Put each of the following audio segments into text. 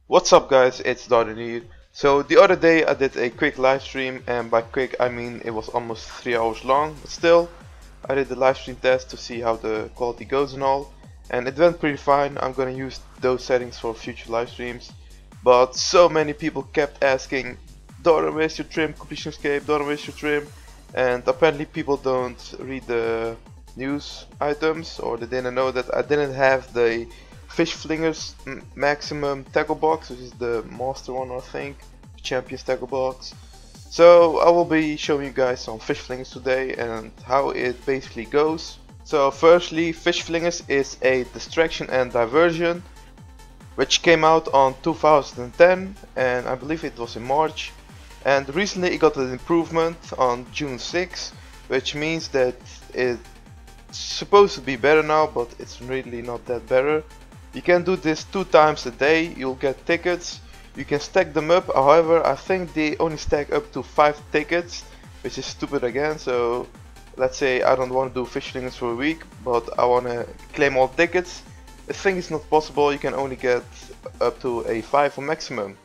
What's up guys, it's Dardan here. So the other day I did a quick live stream, and by quick I mean it was almost 3 hours long, but still I did the live stream test to see how the quality goes and all, and it went pretty fine. I'm gonna use those settings for future live streams, but so many people kept asking, Dardan, where's your trim, completion escape, Dardan, where's your trim? And apparently people don't read the news items, or they didn't know that I didn't have the Fish Flingers maximum tackle box, which is the master one I think, champions tackle box. So I will be showing you guys some Fish Flingers today and how it basically goes. So firstly, Fish Flingers is a distraction and diversion which came out on 2010, and I believe it was in March. And recently it got an improvement on June 6, which means that it's supposed to be better now, but it's really not that better. You can do this 2 times a day, you'll get tickets. You can stack them up, however I think they only stack up to 5 tickets, which is stupid again. So let's say I don't want to do Fish Flingers for a week, but I want to claim all tickets. I think it's not possible, you can only get up to a 5 maximum.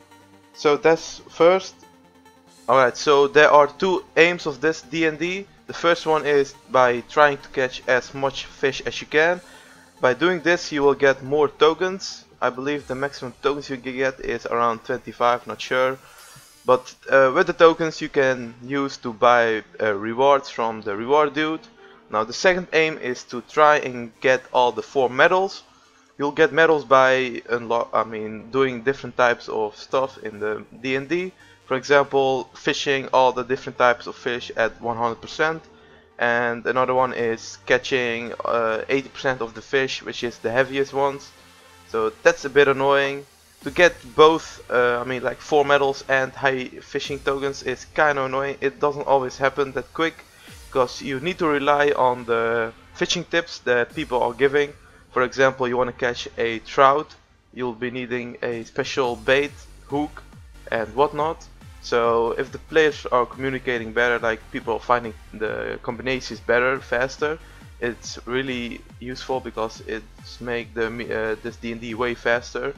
So that's first. Alright, so there are 2 aims of this D&D. The first one is by trying to catch as much fish as you can. By doing this you will get more tokens. I believe the maximum tokens you can get is around 25, not sure. But with the tokens you can use to buy rewards from the reward dude. Now the second aim is to try and get all the 4 medals. You'll get medals by doing different types of stuff in the D&D. For example, fishing all the different types of fish at 100%. And another one is catching 80% of the fish, which is the heaviest ones. So that's a bit annoying. To get both, like 4 medals and high fishing tokens is kind of annoying. It doesn't always happen that quick, because you need to rely on the fishing tips that people are giving. For example, you want to catch a trout, you'll be needing a special bait, hook and whatnot. So if the players are communicating better, like people are finding the combinations better, faster, it's really useful because it's make the this D&D way faster.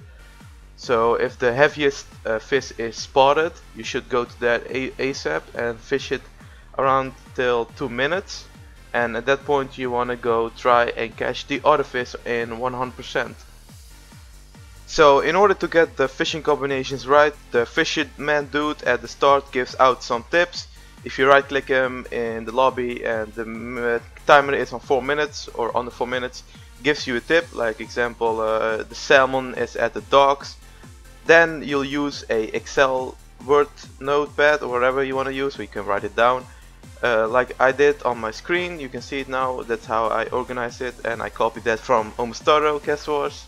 So if the heaviest fish is spotted, you should go to that ASAP and fish it around till 2 minutes. And at that point you want to go try and catch the other fish in 100%. So in order to get the fishing combinations right, the fisherman dude at the start gives out some tips. If you right click him in the lobby and the timer is on 4 minutes or under 4 minutes, gives you a tip, like example the salmon is at the docks. Then you'll use a Excel Word notepad or whatever you want to use, so you can write it down. Like I did on my screen, you can see it now. That's how I organize it, and I copied that from Omostaro Cast Wars.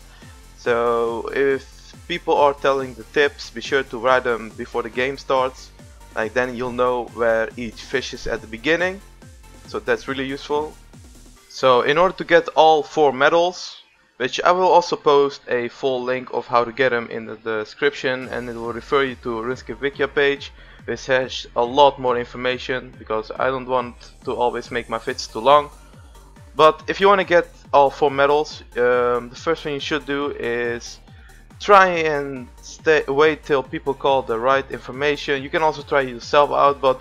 So if people are telling the tips, be sure to write them before the game starts. Like then you'll know where each fish is at the beginning. So that's really useful. So in order to get all 4 medals, which I will also post a full link of how to get them in the description, and it will refer you to Rinskip wikia page, which has a lot more information, because I don't want to always make my vids too long. But if you want to get all 4 medals, the first thing you should do is try and wait till people call the right information. You can also try yourself out, but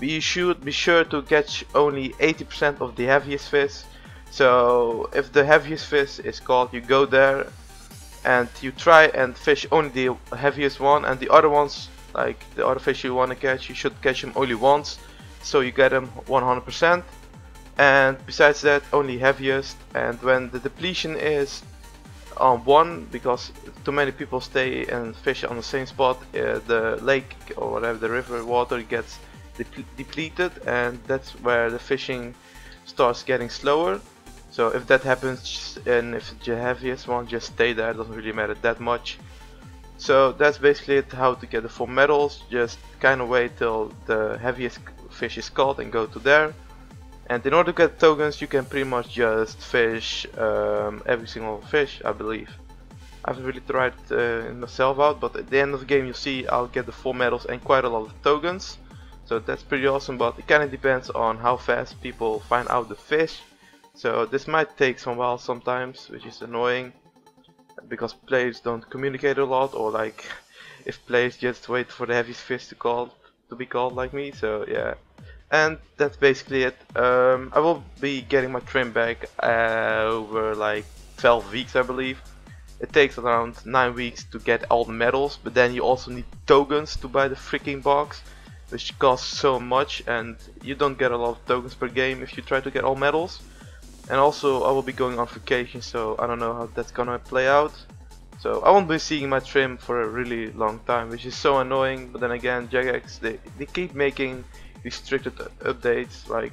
you should be sure to catch only 80% of the heaviest fish. So if the heaviest fish is caught, you go there and you try and fish only the heaviest one, and the other ones, like the other fish you want to catch, you should catch them only once, so you get them 100%. And besides that, only heaviest. And when the depletion is on 1, because too many people stay and fish on the same spot, the lake or whatever, the river water gets depleted, and that's where the fishing starts getting slower. So if that happens, and if it's the heaviest one, just stay there, it doesn't really matter that much. So that's basically it, how to get the 4 medals. Just kind of wait till the heaviest fish is caught and go to there. And in order to get tokens, you can pretty much just fish every single fish, I believe. I haven't really tried myself out, but at the end of the game you'll see I'll get the 4 medals and quite a lot of tokens. So that's pretty awesome, but it kind of depends on how fast people find out the fish. So this might take some while sometimes, which is annoying. because players don't communicate a lot, or like if players just wait for the heaviest fish to be called like me. So yeah, and that's basically it. I will be getting my trim back over like 12 weeks, I believe. It takes around 9 weeks to get all the medals, but then you also need tokens to buy the freaking box, which costs so much, and you don't get a lot of tokens per game if you try to get all medals. And also I will be going on vacation, so I don't know how that's gonna play out. So I won't be seeing my trim for a really long time, which is so annoying. But then again, Jagex, they keep making restricted updates. Like,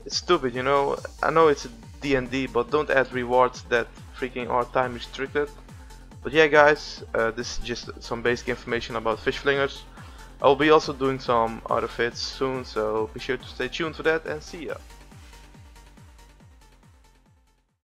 it's stupid, you know. I know it's a D&D, but don't add rewards that freaking are time restricted. But yeah guys, this is just some basic information about Fish Flingers. I will be also doing some other vids soon, so be sure to stay tuned for that, and see ya.